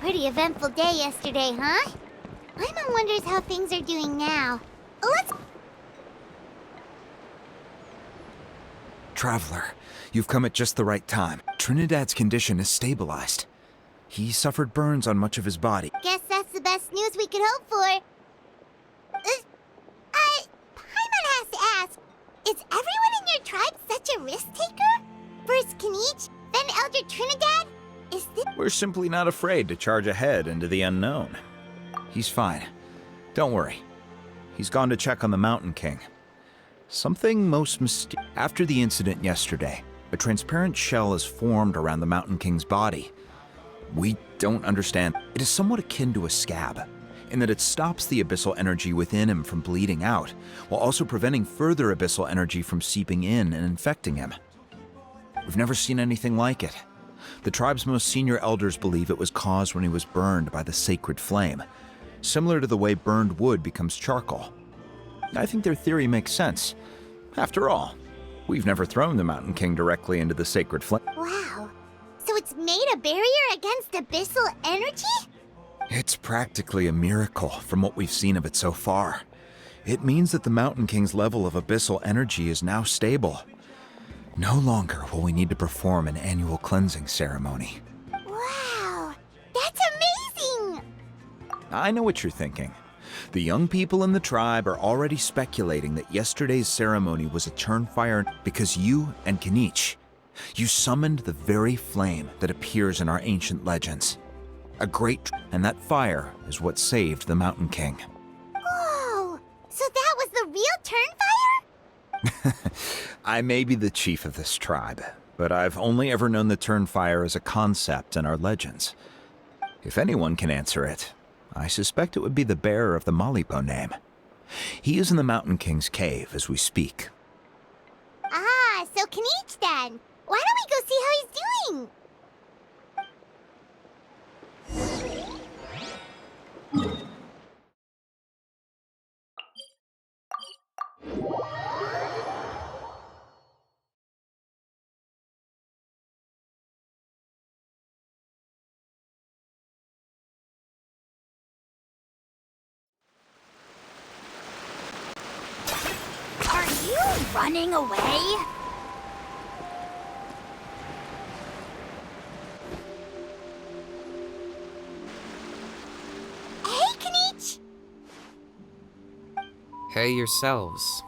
Pretty eventful day yesterday, huh? Paimon wonders how things are doing now. Let's... Traveler, you've come at just the right time. Trinidad's condition is stabilized. He suffered burns on much of his body. Guess that's the best news we could hope for. Paimon has to ask, is everyone in your tribe such a risk-taker? First Kinich, then Elder Trinidad? Is this... We're simply not afraid to charge ahead into the unknown. He's fine. Don't worry. He's gone to check on the Mountain King. Something most mysterious. After the incident yesterday, a transparent shell is formed around the Mountain King's body. We don't understand. It is somewhat akin to a scab, in that it stops the abyssal energy within him from bleeding out, while also preventing further abyssal energy from seeping in and infecting him. We've never seen anything like it. The tribe's most senior elders believe it was caused when he was burned by the sacred flame, similar to the way burned wood becomes charcoal. I think their theory makes sense. After all, we've never thrown the Mountain King directly into the sacred flame. Wow. So it's made a barrier against abyssal energy? It's practically a miracle from what we've seen of it so far. It means that the Mountain King's level of abyssal energy is now stable. No longer will we need to perform an annual cleansing ceremony. Wow, that's amazing! I know what you're thinking. The young people in the tribe are already speculating that yesterday's ceremony was a turnfire because you and Kinich, you summoned the very flame that appears in our ancient legends. And that fire is what saved the Mountain King. Whoa, so that was the real turnfire? I may be the chief of this tribe, but I've only ever known the turnfire as a concept in our legends. If anyone can answer it, I suspect it would be the bearer of the Malipo name. He is in the Mountain King's cave as we speak. Ah, so Kinich then. Why don't we go see how he's doing? Are you running away? Hey, Kinich! Hey yourselves.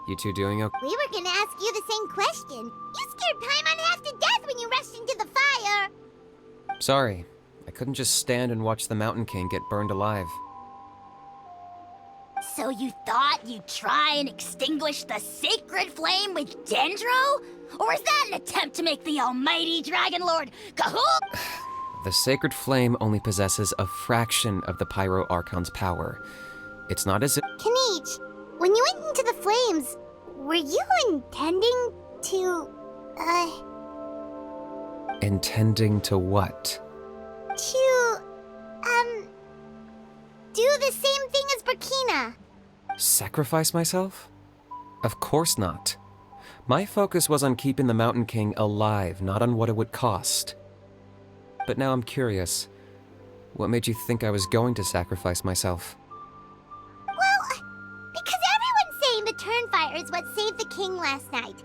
You two doing okay? We were gonna ask you the same question. You scared Paimon half to death when you rushed into the fire. Sorry, I couldn't just stand and watch the Mountain King get burned alive. So you thought you'd try and extinguish the sacred flame with Dendro? Or is that an attempt to make the almighty Dragon Lord Kahoot? The sacred flame only possesses a fraction of the Pyro Archon's power. It's not as if— Kinich, when you went into the flames, were you intending to, Intending to what? do the same thing as Burkina? Sacrifice myself? Of course not. My focus was on keeping the Mountain King alive, not on what it would cost. But now I'm curious. What made you think I was going to sacrifice myself? Well, because everyone's saying the turnfire is what saved the king last night.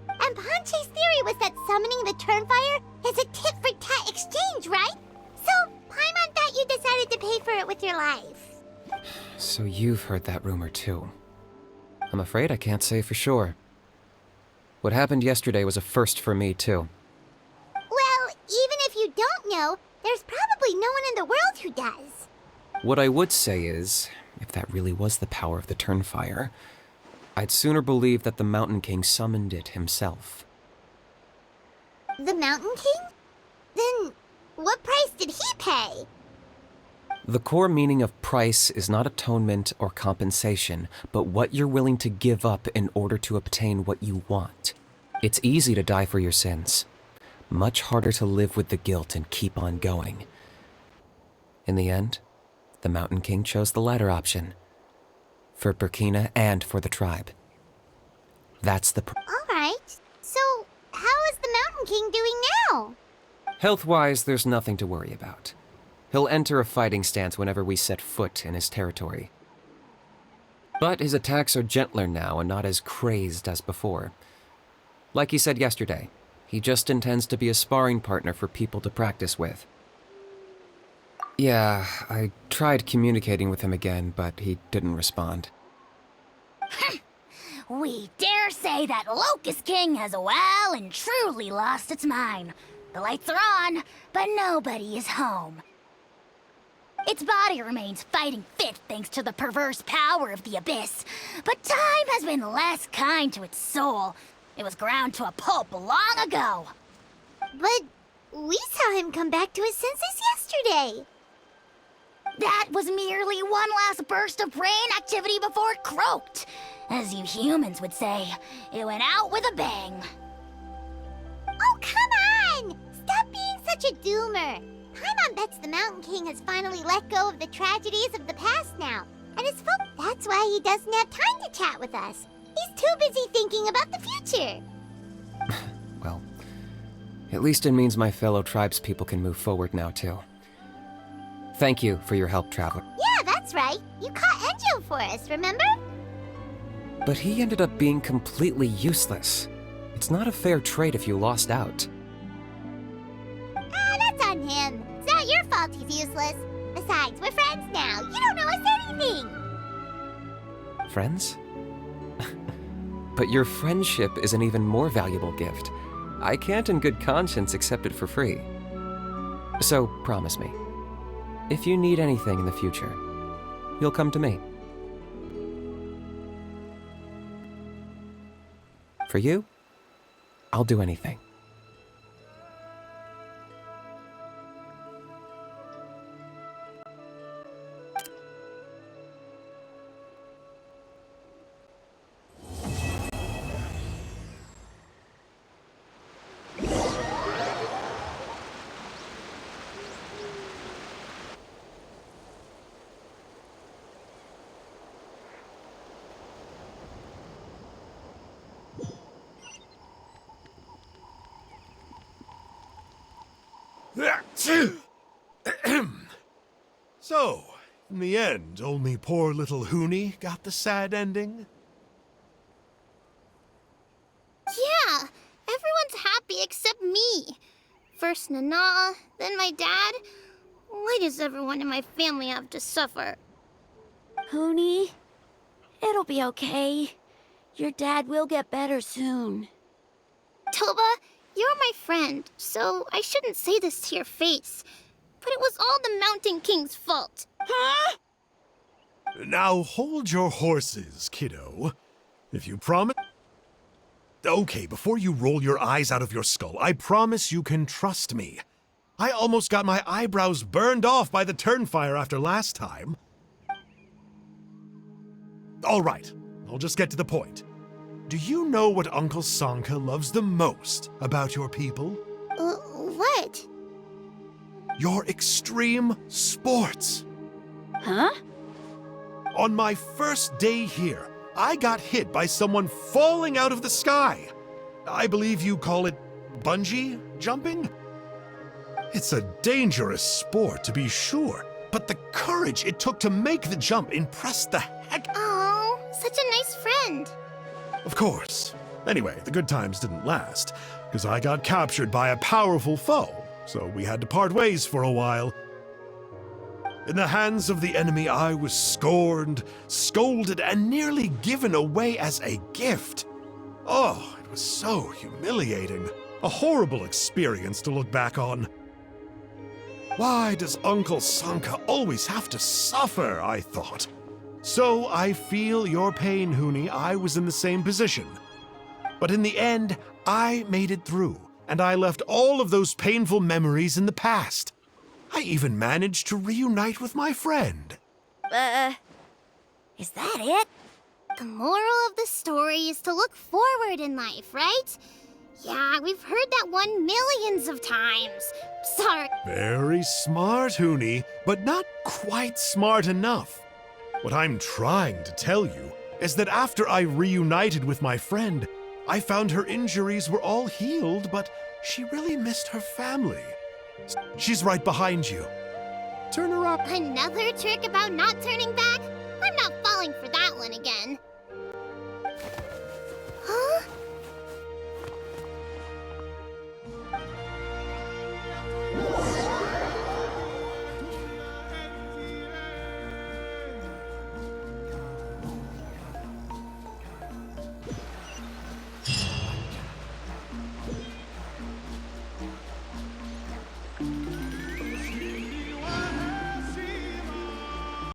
And Ponche's theory was that summoning the turnfire is a tit-for-tat exchange, right? So, Paimon thought you decided to pay for it with your life. So you've heard that rumor too. I'm afraid I can't say for sure. What happened yesterday was a first for me too. Well, even if you don't know, there's probably no one in the world who does. What I would say is, if that really was the power of the Turnfire, I'd sooner believe that the Mountain King summoned it himself. The Mountain King? Then, what price did he pay? The core meaning of price is not atonement or compensation, but what you're willing to give up in order to obtain what you want. It's easy to die for your sins. Much harder to live with the guilt and keep on going. In the end, the Mountain King chose the latter option. For Burkina and for the tribe. That's the All right. So, how is the Mountain King doing now? Health-wise, there's nothing to worry about. He'll enter a fighting stance whenever we set foot in his territory. But his attacks are gentler now and not as crazed as before. Like he said yesterday, he just intends to be a sparring partner for people to practice with. Yeah, I tried communicating with him again, but he didn't respond. We dare say that Locust King has well and truly lost its mind. The lights are on, but nobody is home. Its body remains fighting fit thanks to the perverse power of the Abyss, but time has been less kind to its soul. It was ground to a pulp long ago. But we saw him come back to his senses yesterday. That was merely one last burst of brain activity before it croaked. As you humans would say, it went out with a bang. Oh, come on! Stop being such a doomer. Paimon bets the Mountain King has finally let go of the tragedies of the past now. And his folk, that's why he doesn't have time to chat with us. He's too busy thinking about the future. Well, at least it means my fellow tribespeople can move forward now, too. Thank you for your help, Traveler. Yeah, that's right. You caught Enjo for us, remember? But he ended up being completely useless. It's not a fair trade if you lost out. That's on him. It's not your fault he's useless. Besides, we're friends now. You don't know us anything. Friends? But your friendship is an even more valuable gift. I can't in good conscience accept it for free. So, promise me, if you need anything in the future, you'll come to me. For you, I'll do anything. So, in the end, only poor little Huni got the sad ending? Yeah, everyone's happy except me. First Nana, then my dad. Why does everyone in my family have to suffer? Huni, it'll be okay. Your dad will get better soon. Toba, you're my friend, so I shouldn't say this to your face. But it was all the Mountain King's fault. Huh? Now hold your horses, kiddo. If you promise... Okay, before you roll your eyes out of your skull, I promise you can trust me. I almost got my eyebrows burned off by the turnfire after last time. All right, I'll just get to the point. Do you know what Uncle Sanka loves the most about your people? What? Your extreme sports. Huh? On my first day here, I got hit by someone falling out of the sky. I believe you call it bungee jumping? It's a dangerous sport, to be sure, but the courage it took to make the jump impressed the heck... Oh, such a nice friend. Of course. Anyway, the good times didn't last, because I got captured by a powerful foe, so we had to part ways for a while. In the hands of the enemy, I was scorned, scolded, and nearly given away as a gift. Oh, it was so humiliating. A horrible experience to look back on. Why does Uncle Sanka always have to suffer, I thought. So I feel your pain, Huni. I was in the same position. But in the end, I made it through, and I left all of those painful memories in the past. I even managed to reunite with my friend. Is that it? The moral of the story is to look forward in life, right? Yeah, we've heard that one millions of times. Sorry. Very smart, Huni, but not quite smart enough. What I'm trying to tell you is that after I reunited with my friend, I found her injuries were all healed, but she really missed her family. She's right behind you. Turn around. Another trick about not turning back? I'm not falling for that one again.